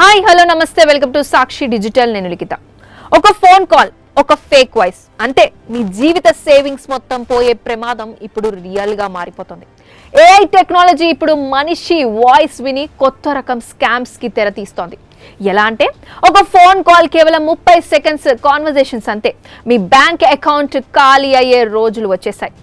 Hi hello నమస్తే welcome to Sakshi digital. నేను లిఖిత. ఒక ఫోన్ కాల్, ఒక ఫేక్ వాయిస్, అంతే మీ జీవిత సేవింగ్స్ మొత్తం పోయే ప్రమాదం ఇప్పుడు రియల్ గా మారిపోతుంది. ఏఐ టెక్నాలజీ ఇప్పుడు మనిషి వాయిస్ విని కొత్త రకం స్కామ్స్ కి తెర తీస్తోంది. ఎలా అంటే ఒక ఫోన్ కాల్ కేవలం 30 సెకండ్స్ కాన్వర్జేషన్స్ అంతే మీ బ్యాంక్ అకౌంట్ ఖాళీ అయ్యే రోజులు వచ్చేసాయి.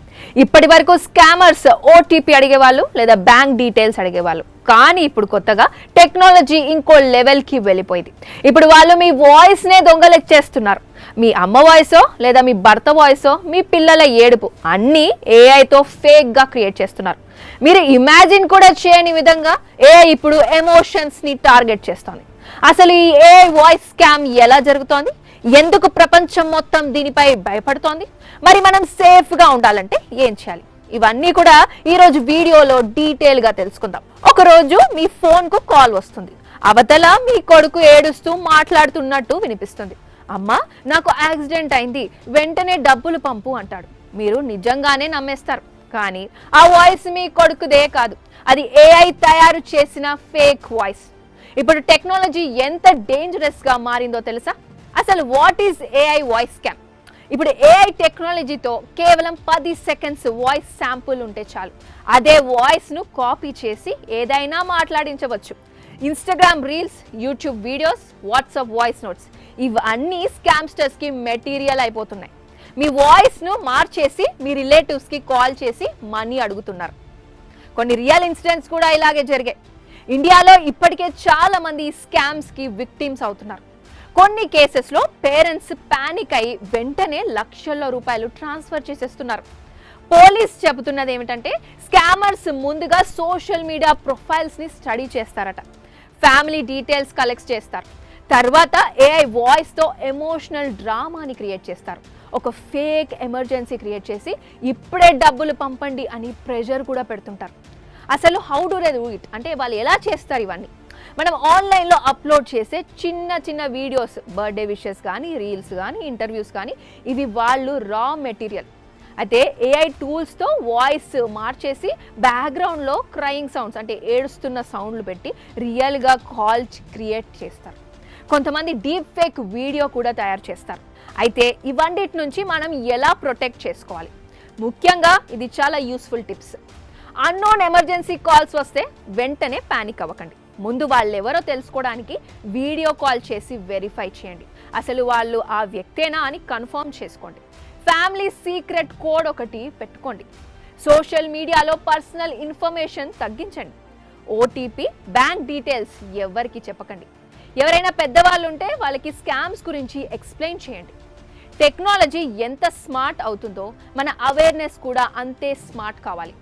ఇప్పటి వరకు స్కామర్స్ ఓటీపీ అడిగేవాళ్ళు లేదా బ్యాంక్ డీటెయిల్స్ అడిగేవాళ్ళు, కానీ ఇప్పుడు కొత్తగా టెక్నాలజీ ఇంకో లెవెల్కి వెళ్ళిపోయింది. ఇప్పుడు వాళ్ళు మీ వాయిస్నే దొంగలెచ్చేస్తున్నారు. మీ అమ్మ వాయిసో లేదా మీ భర్త వాయిసో, మీ పిల్లల ఏడుపు అన్నీ ఏఐతో ఫేక్గా క్రియేట్ చేస్తున్నారు. మీరు ఇమాజిన్ కూడా చేయని విధంగా ఏఐ ఇప్పుడు ఎమోషన్స్ని టార్గెట్ చేస్తోంది. అసలు ఈ ఏఐ వాయిస్ స్కామ్ ఎలా జరుగుతోంది, ఎందుకు ప్రపంచం మొత్తం దీనిపై భయపడుతోంది, మరి మనం సేఫ్గా ఉండాలంటే ఏం చేయాలి, ఇవన్నీ కూడా ఈరోజు వీడియోలో డీటెయిల్గా తెలుసుకుందాం. ఒకరోజు మీ ఫోన్కు కాల్ వస్తుంది. అవతల మీ కొడుకు ఏడుస్తూ మాట్లాడుతున్నట్టు వినిపిస్తుంది. అమ్మా, నాకు యాక్సిడెంట్ అయింది, వెంటనే డబ్బులు పంపు అంటాడు. మీరు నిజంగానే నమ్మేస్తారు. కానీ ఆ వాయిస్ మీ కొడుకుదే కాదు, అది ఏఐ తయారు చేసిన ఫేక్ వాయిస్. ఇప్పుడు టెక్నాలజీ ఎంత డేంజరస్గా మారిందో తెలుసా? అసలు what is AI voice scam? ఇప్పుడు ఏఐ టెక్నాలజీతో కేవలం 10 సెకండ్స్ వాయిస్ శాంపుల్ ఉంటే చాలు, అదే వాయిస్ను కాపీ చేసి ఏదైనా మాట్లాడించవచ్చు. Instagram reels, YouTube videos, WhatsApp voice notes, ఇవన్నీ స్కామ్స్టర్స్కి మెటీరియల్ అయిపోతున్నాయి. మీ వాయిస్ను మార్చేసి మీ రిలేటివ్స్కి కాల్ చేసి మనీ అడుగుతున్నారు. కొన్ని రియల్ ఇన్సిడెంట్స్ కూడా ఇలాగే జరిగాయి. ఇండియాలో ఇప్పటికే చాలా మంది ఈ స్కామ్స్కి విక్టిమ్స్ అవుతున్నారు. కొన్ని కేసెస్లో పేరెంట్స్ పానిక్ అయి వెంటనే లక్షల రూపాయలు ట్రాన్స్ఫర్ చేసేస్తున్నారు. పోలీస్ చెబుతున్నది ఏమిటంటే స్కామర్స్ ముందుగా సోషల్ మీడియా ప్రొఫైల్స్ని స్టడీ చేస్తారట, ఫ్యామిలీ డీటెయిల్స్ కలెక్ట్ చేస్తారు, తర్వాత ఏఐ వాయిస్తో ఎమోషనల్ డ్రామాని క్రియేట్ చేస్తారు. ఒక ఫేక్ ఎమర్జెన్సీ క్రియేట్ చేసి ఇప్పుడే డబ్బులు పంపండి అని ప్రెషర్ కూడా పెడుతుంటారు. అసలు how do they do it అంటే వాళ్ళు ఎలా చేస్తారు ఇవన్నీ? మనం ఆన్లైన్లో అప్లోడ్ చేసే చిన్న చిన్న వీడియోస్, బర్త్డే విషెస్ కానీ, రీల్స్ కానీ, ఇంటర్వ్యూస్ కానీ, ఇవి వాళ్ళు రా మెటీరియల్. అయితే ఏఐ టూల్స్తో వాయిస్ మార్చేసి బ్యాక్గ్రౌండ్లో క్రయింగ్ సౌండ్స్ అంటే ఏడుస్తున్న సౌండ్లు పెట్టి రియల్గా కాల్ క్రియేట్ చేస్తారు. కొంతమంది డీప్ ఫేక్ వీడియో కూడా తయారు చేస్తారు. అయితే ఇవన్నిటి నుంచి మనం ఎలా ప్రొటెక్ట్ చేసుకోవాలి? ముఖ్యంగా ఇది చాలా useful tips. Unknown emergency calls వస్తే వెంటనే పానిక్ అవ్వకండి. ముందు వాళ్ళు ఎవరో తెలుసుకోవడానికి వీడియో కాల్ చేసి వెరిఫై చేయండి. అసలు వాళ్ళు ఆ వ్యక్తేనా అని కన్ఫర్మ్ చేసుకోండి. ఫ్యామిలీ సీక్రెట్ కోడ్ ఒకటి పెట్టుకోండి. సోషల్ మీడియాలో పర్సనల్ ఇన్ఫర్మేషన్ తగ్గించండి. ఓటీపీ, బ్యాంక్ డీటెయిల్స్ ఎవరికి చెప్పకండి. ఎవరైనా పెద్దవాళ్ళు ఉంటే వాళ్ళకి స్కామ్స్ గురించి ఎక్స్ప్లెయిన్ చేయండి. టెక్నాలజీ ఎంత స్మార్ట్ అవుతుందో మన అవేర్నెస్ కూడా అంతే స్మార్ట్ కావాలి.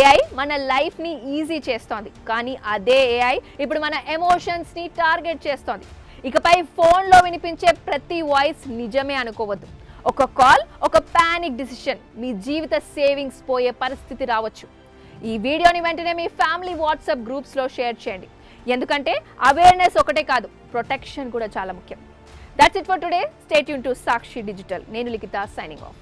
ఏఐ మన లైఫ్ని ఈజీ చేస్తోంది, కానీ అదే ఏఐ ఇప్పుడు మన ఎమోషన్స్ని టార్గెట్ చేస్తోంది. ఇకపై ఫోన్లో వినిపించే ప్రతి వాయిస్ నిజమే అనుకోవద్దు. ఒక కాల్, ఒక పానిక్ డిసిషన్ మీ జీవిత సేవింగ్స్ పోయే పరిస్థితి రావచ్చు. ఈ వీడియోని వెంటనే మీ ఫ్యామిలీ వాట్సాప్ గ్రూప్స్లో షేర్ చేయండి. ఎందుకంటే అవేర్నెస్ ఒకటే కాదు, ప్రొటెక్షన్ కూడా చాలా ముఖ్యం. That's it for today. Stay tune to Sakshi digital. నేను లిఖిత, సైనింగ్ ఆఫ్.